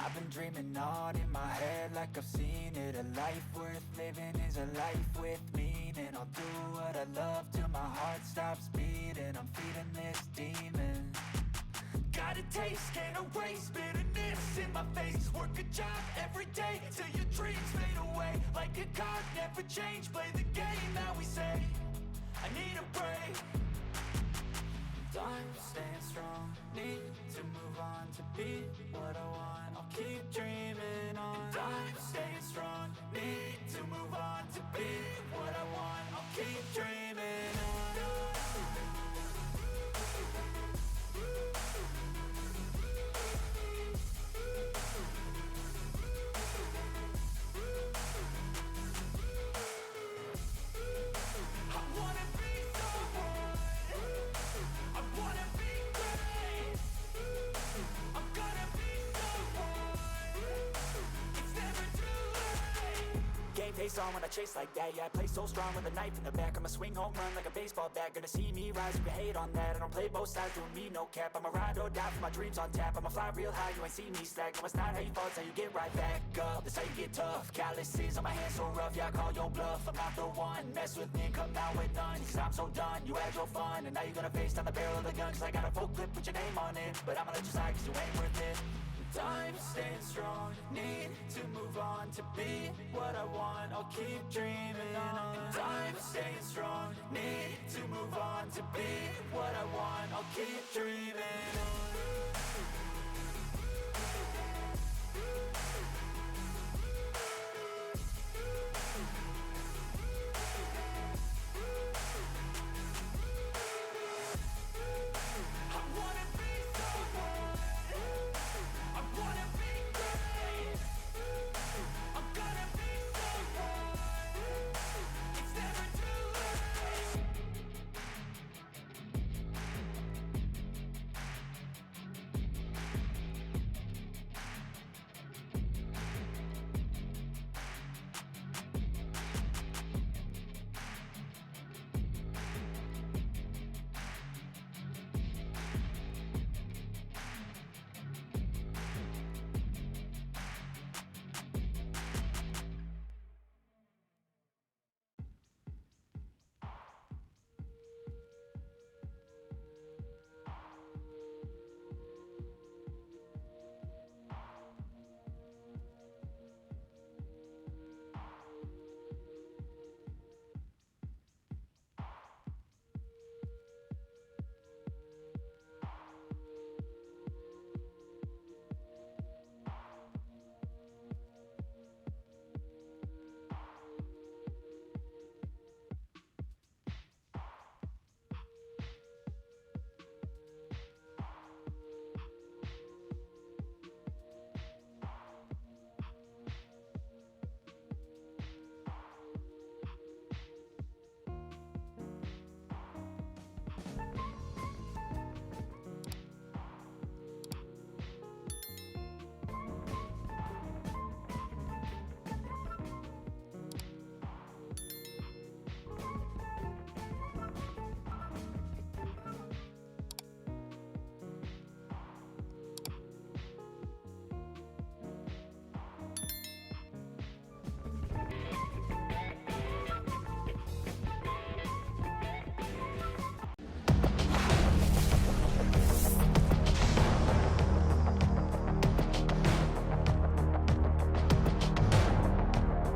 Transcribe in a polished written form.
I've been dreaming on in my head like I've seen it. A life worth living is a life with meaning. I'll do what I love till my heart stops beating. I'm feeding this demon. Got a taste, can't erase bitterness in my face. Work a job every day till your dreams fade away. Like a card, never change, play the game that we say. I need a break. I'm staying strong, need to move on to be what I want. I'll keep dreaming on. I'm staying strong, need to move on to be what I want. I'll keep dreaming on. Game face on when I chase like that. Yeah, I play so strong with a knife in the back. I'ma swing home run like a baseball bat. Gonna see me rise, you can hate on that. I don't play both sides, doing me no cap. I'ma ride or die for my dreams on tap. I'ma fly real high, you ain't see me slack. No, it's not how you fall, it's how you get right back up. That's how you get tough. Calluses on my hands so rough, yeah, I call your bluff. I'm not the one, mess with me and come out with none. Cause I'm so done, you had your fun. And now you're gonna face down the barrel of the gun. Cause I got a full clip, put your name on it. But I'ma let you slide cause you ain't worth it. I'm staying strong, need to move on to be what I want. I'll keep dreaming on. I'm staying strong, need to move on to be what I want. I'll keep dreaming on.